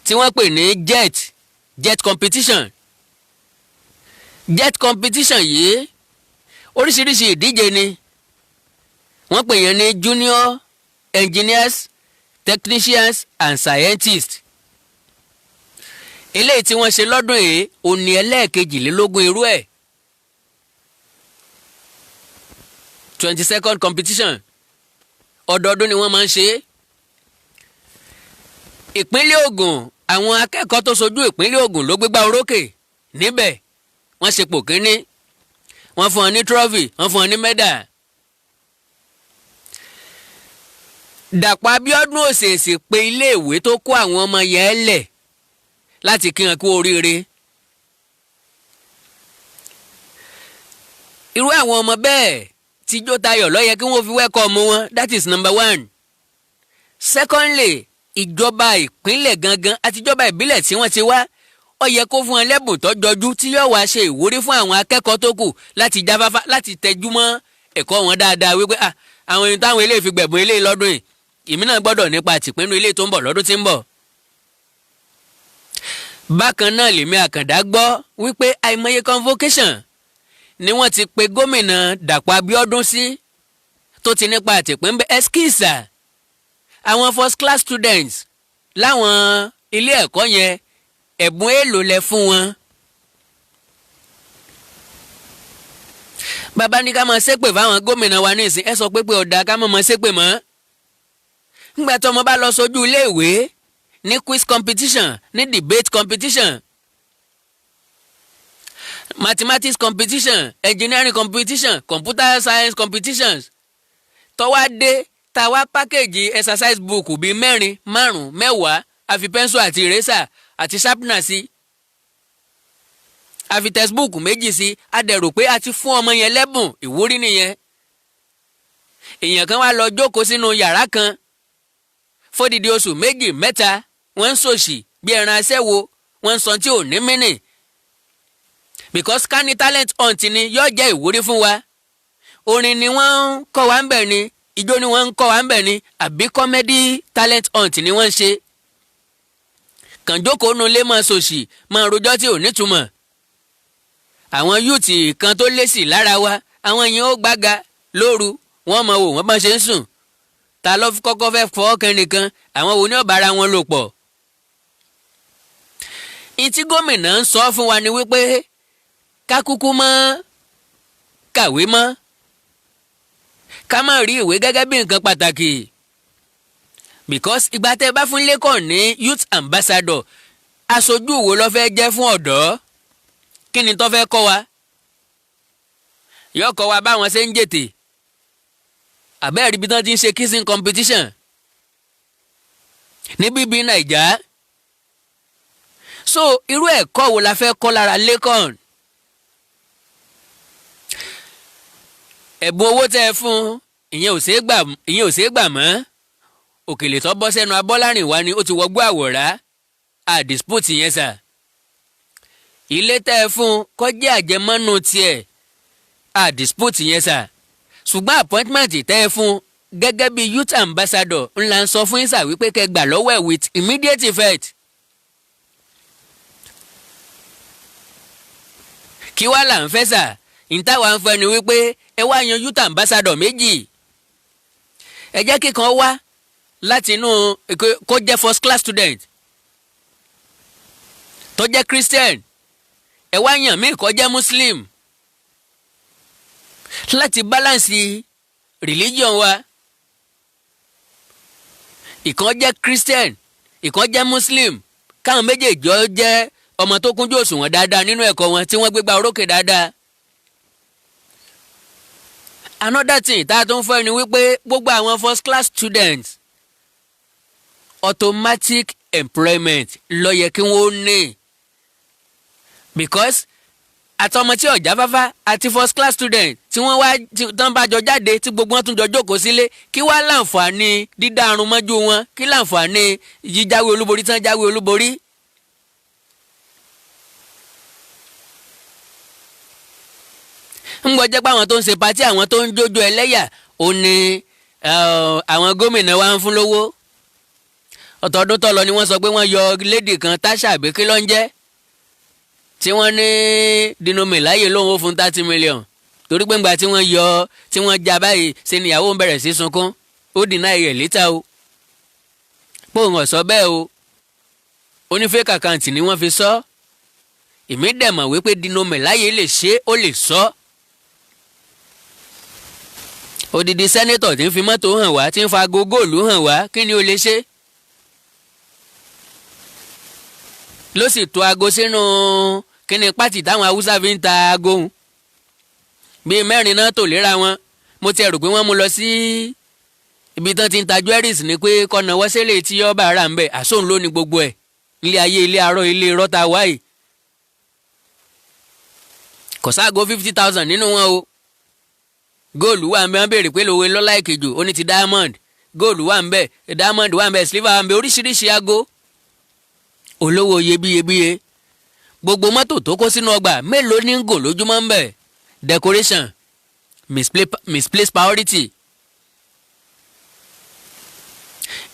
tí wọ́n pè ní jet competition. Jet competition yìí oríṣiríṣi ìdíje ni wọ́n pè yẹn ní junior engineers technicians and scientists. Eléyìí tí wọ́n ṣe lọ́dún yìí ó ní ẹlẹ́ẹ̀kejìlélógún irú ẹ̀ 22nd competition ọdọọdún ni wọ́n máa ń ṣe. Ìpínlẹ̀ Ògùn àwọn akẹ́kọ̀ọ́ tó sojú ìpínlẹ̀ Ògùn ló gbégbá orókè níbẹ̀ wọ́n ṣe pò kíní wọ́n fún wọn ní trophy wọ́n fún wọn ní mẹ́dà. Dàpọ̀ Abíọ́dún òṣèṣì pé iléèwé tó kó àwọn ọmọ yẹn lẹ̀ láti kí wọn kú oríire. Irú àwọn ọmọ bẹ́ẹ̀ tíjó tayọ̀ ló yẹ kí wọ́n fi wẹ́kọ̀ọ̀mù wọn. That is number one. Secondly, ìjọba ìpínlẹ̀ gangan àti ìjọba ìbílẹ̀ tí wọ́n ti wá ó yẹ kó fún wọn lẹ́bùn tó jọjú tí yóò wá ṣe ìwúrí fún àwọn akẹ́kọ̀ọ́ tó kù láti jáfáfá láti tẹjú mọ́ ẹ̀kọ́ wọn dáadáa wípé àwọn èèyàn táwọn eléyìí fi gbẹ̀bùn eléyìí lọ́dún yìí èmi náà gbọ́dọ̀ nípa tìpinnu eléyìí tó ń bọ̀ lọ́dún tí ń bọ̀. Bákan náà lèmi Àkàndá gbọ́ wípé àìmọye convocation ni wọ́n ti pe gómìnà Dàpọ̀ Abíọ́dún sí tó ti nípa àtìpín bẹ́ẹ̀ ẹ́skíìsà àwọn first class students láwọn ilé ẹ̀kọ́ yẹn ẹ̀bùn èèlò lẹ fún wọn. Bàbá ní ká máa ṣépè fáwọn gómìnà wa nísìn ẹ sọ pé ọ̀dà ká máa ṣépè mọ́. Nígbà tí ọmọ bá lọ sójú iléèwé ní quiz competition ní debate competition mathematics competition engineering competition computer science competitions tọ́wá dé tàwa pákéjì exercise book bíi 4, 5, 10 àfi pẹ́ńsù àti ìrẹ́sà àti sharpener sí àfi textbook 2 sí a dẹ̀ rò pé a ti fún ọmọ yẹn lẹ́bùn ìwúrí nìyẹn. Èèyàn kan wá lọ jókòó sínú yàrá kan fódìdí oṣù 2, 3 wọ́n ń sòṣì bí ẹran aṣẹ́wó wọ́n ń sọ tí ò ní mínì. Because ká ní talent hunt ni yóò jẹ́ ìwúrí fún wa. Orin ni wọ́n ń kọ́ wa ń bẹ̀ ni ijó ni wọ́n ń kọ́ wa ń bẹ̀ ni àbí comedy talent hunt ni wọ́n ń ṣe. Kàn jókòó nu lé máa sòṣì máa rojọ́ tí ò nítumọ̀. Àwọn yúùtì kan tó lésì lára wa àwọn yẹn ó gbága lóru wọ́n mọ̀ wò wọ́n bá ṣe ń sùn. Ta ló kọ́kọ́ fẹ́ fọ́ kẹ́nìkan àwọn wo ni ó bára wọn lò pọ̀. Ìtí gómìnà ń sọ fún wa ni wípé ká kúkú mọ́ kàwé mọ́ ká má rí ìwé gẹ́gẹ́ bí nǹkan pàtàkì. Because ìgbà tẹ́ bá fún lẹ́kọ̀ọ́ ní youth ambassador aṣojú wo ló fẹ́ jẹ́ fún ọ̀dọ́ kí ni tó fẹ́ kọ́ wa yóò kọ́ wa báwọn ṣe ń jètè àbẹ́ẹ̀rí bí tán ti ń ṣe kissing competition ní bíbí Naija. So irú ẹ̀kọ́ wo la fẹ́ kọ́ lára lẹ́kọ̀ọ́? Ẹ̀bùn owó tẹ́ ẹ fún ìyẹn ò ṣeé gbà mọ́. Òkèlè tó bọ́ sẹ́nu abọ́lárìn wa ni ó ti wọgbó àwòrá a dispute yẹn sà. Ilé tẹ́ ẹ fún kọjá àjẹmọ́nú tiẹ̀ a dispute yẹn sà. Ṣùgbọ́n appointment tẹ́ ẹ fún gẹ́gẹ́ bí youth ambassador ńlá ń sọ fún ìsà wípé kẹ́ gbà lọ́wọ́ ẹ̀ with immediate effect. kí wá là ń fẹ́ sà ìtawà ń fẹ́ ni wípé ẹ wá yan youth ambassador méjì. ẹ jẹ́ kíkan wá láti inú kó jẹ́ first class student tó jẹ́ Christian, ẹ wá yàn míì kó jẹ́ Muslim láti balance religion wa. ìkan jẹ́ Christian, ìkan jẹ́ Muslim, káwọn méjèèjì jẹ́ ọmọ tó kúnjú òṣùwọ̀n dáadáa nínú ẹ̀kọ́ wọn tí wọ́n gbégbá orókè dáadáa. Another thing tá a tún fẹ́ ni wípé gbogbo àwọn first class students automatic employment ló yẹ kí wọ́n ní, because àtọmọ tí ọjà fáfá àti first class student tí wọ́n wá tán bá jọ jáde tí gbogbo wọn tún jọ jókòó sílé, kí wá láǹfààní dídárun mọ́jú wọn, kí láǹfààní jíjáwé olúborí tán jáwé olúborí. ń gbọ́ jẹ́ pé àwọn tó ń ṣe patí, àwọn tó ń jójó ẹlẹ́yà ò ní àwọn gómìnà wa ń fún lówó. ọ̀tọ̀ọdún tó lọ ni wọ́n sọ pé wọ́n yọ lédì kan Táṣà àbí kí ló ń jẹ́ tí wọ́n ní Dinomi láyè lóun ó fún 30 million torí pé ńgbà tí wọ́n yọ tí wọ́n já báyìí ṣe níyàwó ń bẹ̀rẹ̀ sí sunkún, ó dìnnà ẹ̀ létà o. bóun ọ̀sọ́ bẹ́ẹ̀ o, onífẹ́kà àkáǹtì ni wọ́n fi sọ. èmi dẹ̀ mọ̀ wípé Dinomi láyè lè ṣe, ó lè sọ. odidi sẹ́nétọ̀ tí ń fi mọ́tò hàn wá, tí ń fa aago góòlù hàn wá, kí ni ó lè ṣe? ló sì tó aago sínú kíni pátì táwọn haúsá fi ń ta aago hùn bíi 4 náà tò léra wọn. mo ti rò pé wọ́n mú lọ sí ibi tán ti ń ta jewelries ni pé kọ́nà wọ́sẹ̀lẹ̀ tí ọba ara ń bẹ̀ àsóhùn ló ní gbogbo ẹ̀. ilé ayé, ilé arọ́, ilé rọ́ta wáyé kò sáàgó 50,000 nínú wọn o. góòlù wà ń bẹ, wọ́n béèrè pé lówe lọ́lá ìkejì, ó ní ti diamond. góòlù wà ń bẹ, diamond wà ń bẹ, silver wà ń bẹ, oríṣiríṣi aago olówó iyebíyebíye. gbogbo mọ́tò tó kó sínú ọgbà mélòó ní ń gò lójúmọ́ ń bẹ̀. decoration, misplaced priority.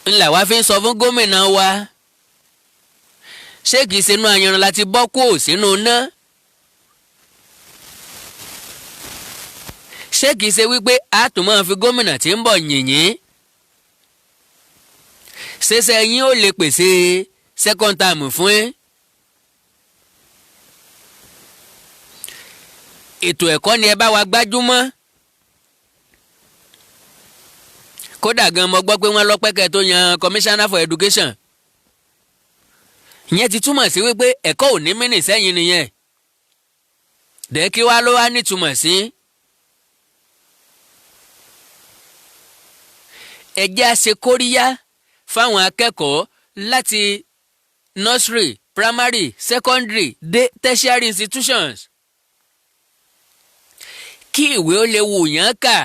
ńlá wa fi ń sọ fún gómìnà wa, ṣé kìí ṣe inú ayanran láti bọ́ kó sínú iná? ṣé kìí ṣe wípé a tún máa fi gómìnà tí ń bọ̀ yìnyín? ṣẹṣẹ yín ó lè pèsè second term fún ẹ? ètò ẹ̀kọ́ ni ẹ bá wa gbájúmọ́. kódà gan mo gbọ́ pé wọ́n lọ́pẹ́kẹ́ tó yan commissioner for education. ìyẹn ti túmọ̀ sí wípé ẹ̀kọ́ ò ní mínì sẹ́yìn nìyẹn. dẹ́ kí wá ló wá nítumọ̀ sí? ẹ jẹ́ á ṣe kóríyá fáwọn akẹ́kọ̀ọ́ láti nursery, primary, secondary dé tertiary institutions. kí ìwé ó lè wù yán kà.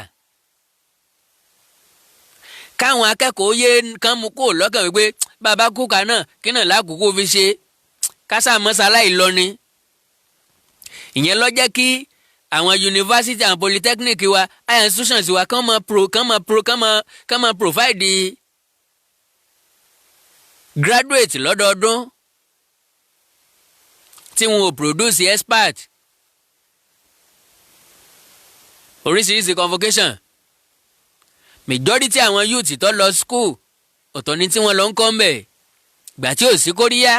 káwọn akẹ́kọ̀ọ́ yé kán mú kó lọ́kàn wípé bàbá kúkà náà kí náà lákòókò fi ṣe kásá mọ́sálá ìlọni. ìyẹn ló jẹ́ kí àwọn university and polytechnic wa, higher institutions wa kán máa provide graduate lọ́dọọdún tí wọn ò produce expert. oríṣiríṣi convocation. majority àwọn youth tó lọ school ọ̀tọ̀ ni tí wọ́n lọ ń kọ́ mbẹ̀ gbà tí ò sí kóríyá.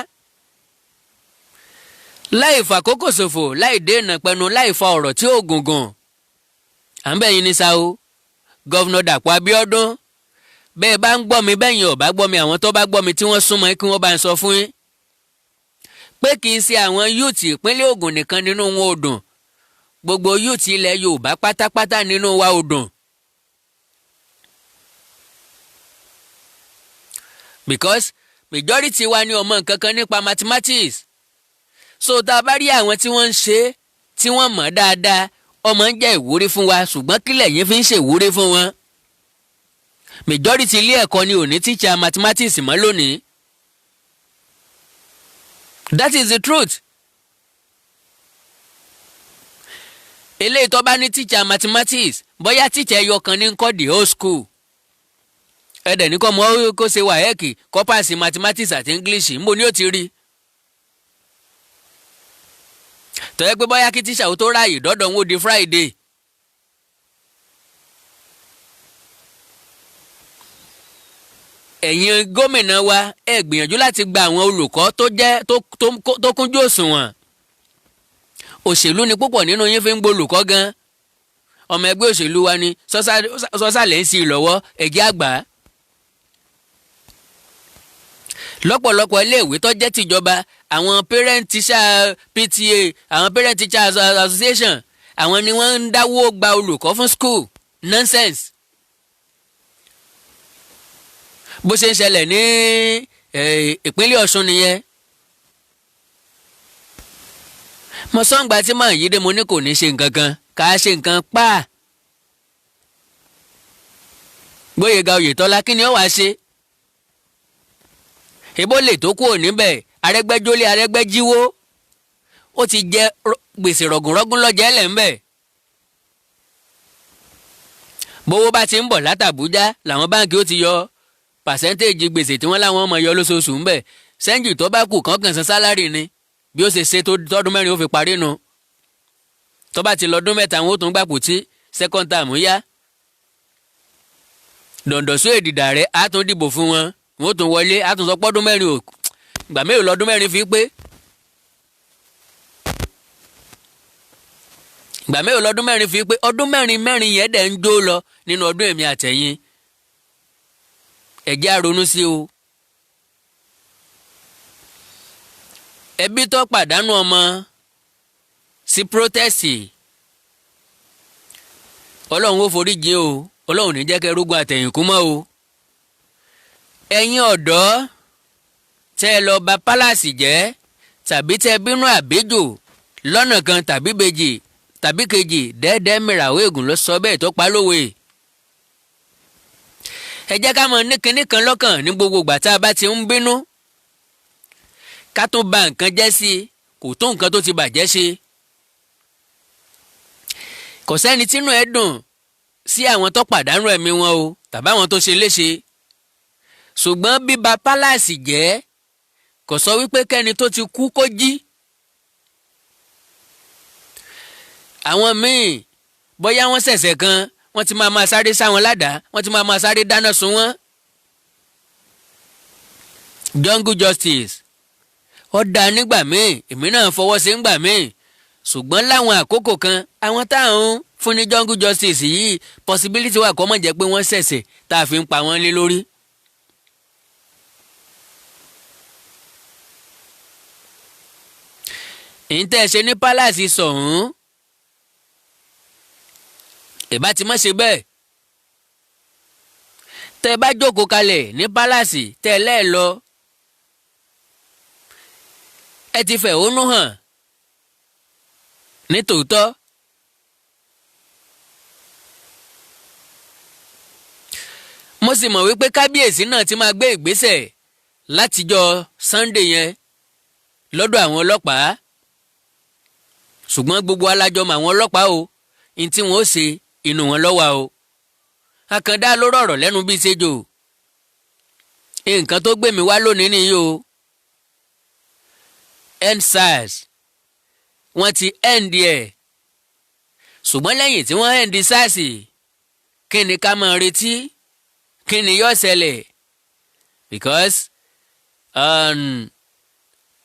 láì fàkókò ṣòfò, láì dènà pẹnu, láì fa ọ̀rọ̀ tí ò gùngùn. à ń bẹ̀yìn ní sáà gọ́vnọ̀ Dàpọ̀ Abíọ́dún, bẹ́ẹ̀ bá ń gbọ́ mi, bẹ́yìn ò bá gbọ́ mi, àwọn tó bá gbọ́ mi tí wọ́n súnmọ́ kí wọ́n bá ń sọ fún yín pé kì í ṣe àwọn youth ìpínlẹ̀ Ògùn nìkan nínú wọn ò dùn, gbogbo youth ilẹ̀ Yorùbá pátápátá nínú wa ò dùn. because majority wa ni ọmọ nǹkan kan nípa mathematics. so tá a bá rí àwọn tí wọ́n ń ṣe tí wọ́n mọ̀ dáadáa, ọmọ ń jẹ́ ìwúrí fún wa, ṣùgbọ́n kílẹ̀ yín fi ń ṣèwúrí fún wọn. majority ilé ẹ̀kọ́ ni ò ní teacher mathematics mọ́ lónìí. that is the truth. eléyìí tó bá ní teacher mathematics, bóyá teacher ẹyọ kan ní ń kọ́ the whole school, ẹ̀dẹ̀ ní kọ́ mọ́ kó ṣe wáyẹ́ẹ̀kì kó pàṣẹ mathematics àti English níbo ni ó ti rí. tọ́yẹ́ pé bóyá kí tíṣà ó tó ráàyè dọ́dọ̀ ń wò di Friday. ẹ̀yin gómìnà wa ẹ gbìyànjú láti gba àwọn olùkọ́ tó kúnjú òṣùwọ̀n. òṣèlú ni púpọ̀ nínú yín fi ń gbolùkọ́ gan. ọmọ ẹgbẹ́ òṣèlú wa ni sọ́sàlẹ̀ ń sí i lọ́wọ́ ẹ̀jẹ̀ àgbà. lọ́pọ̀lọpọ̀ iléèwé tó jẹ́ tìjọba àwọn parent teacher PTA àwọn parent teacher association àwọn ni wọ́n ń dáwó gba olùkọ́ fún school nonsense. bó ṣe ń ṣẹlẹ̀ ní ìpínlẹ̀ Ọ̀ṣun nìyẹn. mo sọ́ǹgbà tí màá yí dé mo ní kò ní ṣe nǹkan kan ká ṣe nǹkan pa. Gbóyèga Oyètọ́lá kí ni ó wàá ṣe? èbó lè tó kúrò níbẹ̀ Arẹ́gbẹ́jólé Arẹ́gbẹ́jíwó ó ti jẹ gbèsè rọ̀gùnrọ̀gùn lọ́jà ẹ̀lẹ̀ ńbẹ̀. bówó bá ti ń bọ̀ látàbújá làwọn báǹkì ó ti yọ pàṣẹ́ntéèjì gbèsè tí wọ́n láwọn ọmọ yọ lóṣooṣù ńbẹ̀ sẹ́ńjì tó bá kù kàn san sálárì ni bí ó ṣe tọ́dún mẹ́rin ó fi parí nu. tó bá ti lọ́dún mẹ́ta wọn ó tún gbàpò tí second term yá. dọ̀ǹdọ̀só èdìdà rẹ̀ á tún dìbò fún wọn wọ́n tún wọlé á tún sọ pọ́dún mẹ́rin ò gbà mélòó lọ́dún mẹ́rin fi pé. gbà mélòó lọ́dún mẹ́rin fi pé ọdún mẹ́rin yẹn dẹ̀ ń jó lọ nínú ọdún èmi àtẹ̀yìn. ẹ jẹ́ á ronú sí o. ẹbí tó pàdánù ọmọ sí protesti ọlọ́run ó forí jìn o ọlọ́run ní jẹ́ kẹ́ rógun àtẹ̀yìnkú mọ́ o. ẹ̀yin ọ̀dọ́ tẹ́ ẹ lọ bà pálásì jẹ́ tàbí tẹ́ bínú àbíjò lọ́nà kan tàbí bèjì tàbí kejì dẹ́ẹ́dẹ́ mìràwé ègùn ló sọ bẹ́ẹ̀ tó pa lówe. ẹ jẹ́ ká mọ̀ ní kinní kan lọ́kàn ní gbogbo ìgbà tá a bá ti ń bínú ká tún ba nǹkan jẹ́ sí i kò tó nǹkan tó ti bàjẹ́ ṣe. kò sẹ́ni tínú ẹ̀ dùn sí àwọn tó pàdánù ẹ̀mí wọn o tàbí àwọn tó ṣe léṣe. ṣùgbọ́n bíba pálásì jẹ́ kò sọ wípé kẹ́ni tó ti kú kó jí. àwọn míì bóyá wọ́n ṣẹ̀ṣẹ̀ kan wọ́n ti máa sáré sáwọn ládàá wọ́n ti máa sáré dáná sun wọ́n. jungle justice ó dáa nígbà míì èmi náà fọwọ́ sí nígbà míì ṣùgbọ́n láwọn àkókò kan àwọn táwọn fún ní jungle justice yìí possibility wà kó má jẹ́ pé wọ́n ṣẹ̀ṣẹ̀ tá a fi ń pa wọ́n lé lórí. èyí tẹ́ ẹ ṣe ní pálásì sọ̀hún ìbá ti má ṣe bẹ́ẹ̀. tẹ́ ẹ bá jókòó kalẹ̀ ní pálásì tẹ́ ẹ lẹ́ẹ̀ lọ ẹ ti fẹ̀hónú hàn ní tòótọ́. mo sì mọ̀ wípé kábíyèsí náà ti máa gbé ìgbésẹ̀ látijọ́ Sunday yẹn lọ́dọ̀ àwọn ọlọ́pàá ṣùgbọ́n gbogbo alájọ mọ̀ àwọn ọlọ́pàá o ní tí wọ́n ó ṣe inú wọn lọ́wọ́ o. Àkàndá ló rọ̀rọ̀ lẹ́nu bíi ṣèjò nǹkan tó gbé mi wá lónìí nìyí o. ENDSARS wọ́n ti end ẹ̀ ṣùgbọ́n lẹ́yìn tí wọ́n end SARS kí ni ká máa retí kí ni yóò ṣẹlẹ̀ because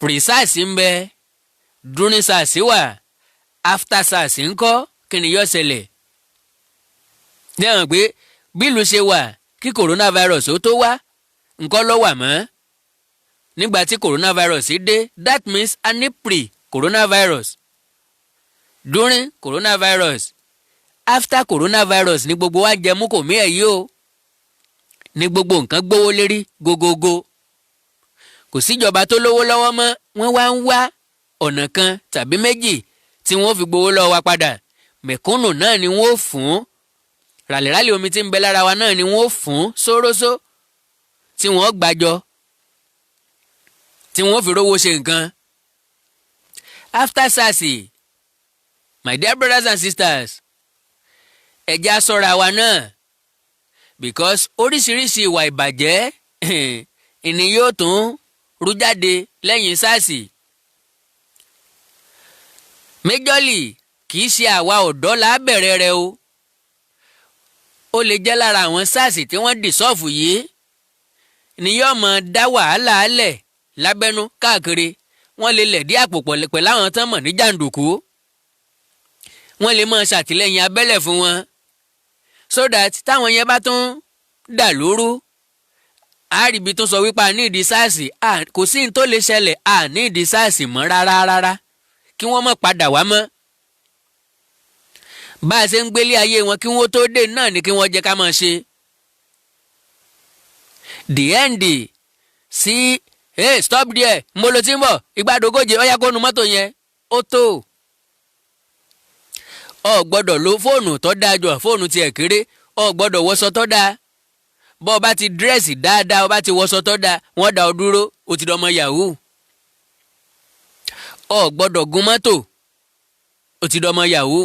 pre-SARS ń bẹ during SARS wà after SARS ń kọ́ kí ni yóò ṣẹlẹ̀. dẹ́hàn pé bí ìlú ṣe wà kí coronavirus ó tó wá nǹkan ló wà mọ́ nígbà tí coronavirus dé that means a ní pre-coronavirus during coronavirus after coronavirus ní gbogbo wa jẹ mú kò mí ẹ̀ yìí o ní gbogbo nǹkan gbówó lérí gógógó kò síjọba tó lówó lọ́wọ́ mọ́ wọ́n wá ń wá ọ̀nà kan tàbí méjì tí wọ́n fi gbowó lọ́wọ́ wa padà mẹ̀kúnnù náà ni wọ́n fún ràlẹ̀ràlẹ̀ omi tí ń bẹ lára wa náà ni wọ́n fún sórósó tí wọ́n gbàjọ tí wọ́n fi rówó ṣe nǹkan. After SARS, my dear brothers and sisters, ẹ jẹ́ á ṣọ́ra wa náà because oríṣiríṣi ìwà ìbàjẹ́ ìní yóò tún rú jáde lẹ́yìn SARS. méjọ́lì kì í ṣe àwa ọ̀dọ́ la bẹ̀rẹ̀ rẹ̀ o. ó lè jẹ́ lára àwọn SARS tí wọ́n dìsọ́ọ̀fù yìí ni yóò mọ̀ dá wàhálà alẹ̀ lábẹ́nú káàkiri. wọ́n lè lẹ̀dí àpò pẹ̀lú àwọn tán mọ̀ ní jàǹdùkú. wọ́n lè máa ṣàtìlẹ́yìn abẹ́lẹ̀ fún wọn so that táwọn yẹn bá tún dà lóru àríbi tó sọ wípé a ní ìdí SARS kò sí ní tó lè ṣẹlẹ̀ a ní ìdí SARS mọ́ rárá kí wọ́n má padà wá mọ́. bá a ṣe ń gbélé ayé wọn kí wọ́n tó dé náà ni kí wọ́n jẹ́ ká máa ṣe. the end sí hey stop there mo lo ti ń bọ̀ ìgbàdógóje ó yá kó nu mọ́tò yẹn ó tó. o gbọ́dọ̀ lo fóònù tó dáa jù fóònù tiẹ̀ kéré o gbọ́dọ̀ wọṣọ tó dáa bọ́ ọ bá ti dírẹ́sì dáadáa ọ bá ti wọṣọ tó dáa wọ́n dá ọ dúró ó ti dọmọ yahoo. o gbọ́dọ̀ gun mọ́tò ó ti dọmọ yahoo.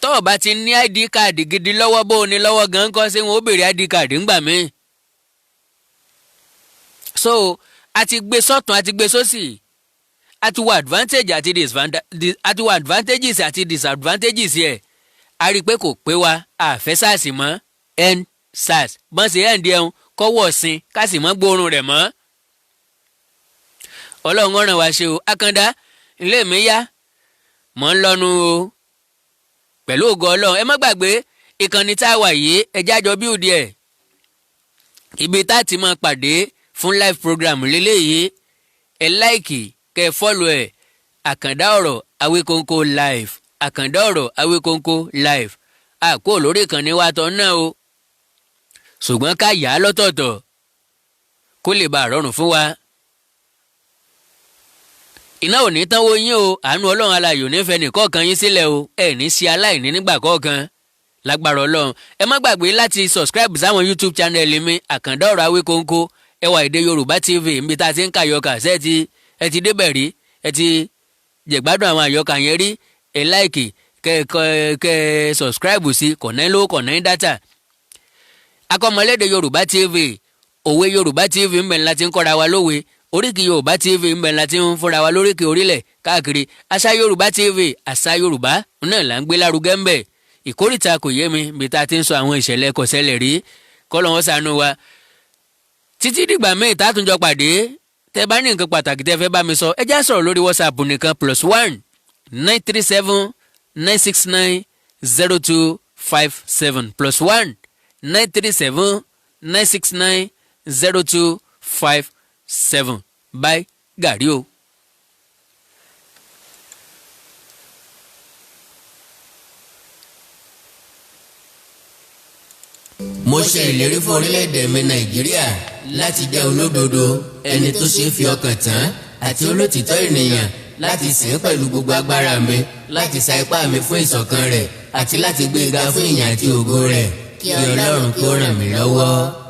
tó o bá ti ní id card gidi lọ́wọ́ bó o ní lọ́wọ́ gan kọ́ sí wọn ó béèrè id card ńgbà míì. so a ti gbé sọ́tún a ti gbé sósì a ti wo advantage àti disadvantages yẹ a rí i pé kò pé wa àfẹ́ SARS mọ́ ENDSARS bọ́n ṣe end ẹ̀hún kọ́wọ́ sin ká sì mọ́ gbóòórùn rẹ̀ mọ́. ọlọ́run ọ̀ràn wá ṣe o Àkàndá ilé mi yá mọ́ ń lọ́nu o pẹ̀lú ògo ọlọ́run ẹ má gbàgbé ìkànnì tá a wà yìí ẹjẹ́ àjọ bíòdì ẹ̀ ibi tá a ti máa pàdé fún live program lélẹ́yìí ẹ láìkì kẹ́ ẹ fọ́lù ẹ̀ Àkàndá ọ̀rọ̀ Awinkonko live Àkàndá ọ̀rọ̀ Awinkonko live àkó lórí ìkànnì wa tọ́ náà o ṣùgbọ́n ká yà á lọ́tọ̀ọ̀tọ̀ kó lè bá a rọrùn fún wa. iná ò ní tánwó yín o àánú ọlọ́run alayò nífẹ̀ẹ́ nìkọ̀ọ̀kan yín sílẹ̀ o ẹ̀ ní sí aláìní nígbà kọ̀ọ̀kan lágbára ọlọ́run ẹ má gbàgbé láti subscribe sáwọn YouTube channel mi Àkàndá ọ̀rọ̀ Awinkonko ẹwà èdè Yorùbá TV níbi tá a ti ń ka àyọkà sẹ́ẹ̀tì ẹ ti débẹ̀ rí ẹ ti jẹ̀gbádùn àwọn àyọkà yẹn rí ẹ láìkì kẹ́ subscribe sí kọ̀nẹ́ lówó kọ̀nẹ́ dátà. akọ́mọlédè Yorùbá TV òwe Yorùbá TV ń bẹ̀ ńlá ti ń kọ́ra wa lówe oríkì Yorùbá TV ń bẹ̀ ńlá ti ń fúnra wa lóríkì orílẹ̀ káàkiri àṣà Yorùbá TV àṣà Yorùbá náà là ń gbé lárugẹ ń bẹ̀. ìkórìtà kò yé mi bí tá a ti ń sọ àwọn ìṣẹ̀lẹ̀ kò ṣẹlẹ̀ rí kọ́lọ́wọ́n ṣàánú wa títí dìgbà míì tá a tún jọ pàdé tẹ́ bá ní nǹkan pàtàkì tẹ́ fẹ́ bá mi sọ ẹ já sọ̀rọ̀ lórí WhatsApp nìkan +1 937 969 0257 +1 937 969 0257 bye gàrí o. mo ṣe ìlérí fún orílẹ̀-èdè mi Nàìjíríà láti jẹ́ olódodo ẹni tó ṣe é fi ọkàn tán àti olótìtọ́ ènìyàn láti sìn pẹ̀lú gbogbo agbára mi láti sa ipá mi fún ìṣọ̀kan rẹ̀ àti láti gbé ga fún ìyìn àti ògo rẹ̀ kí Ọlọ́run kí ó ràn mí lọ́wọ́.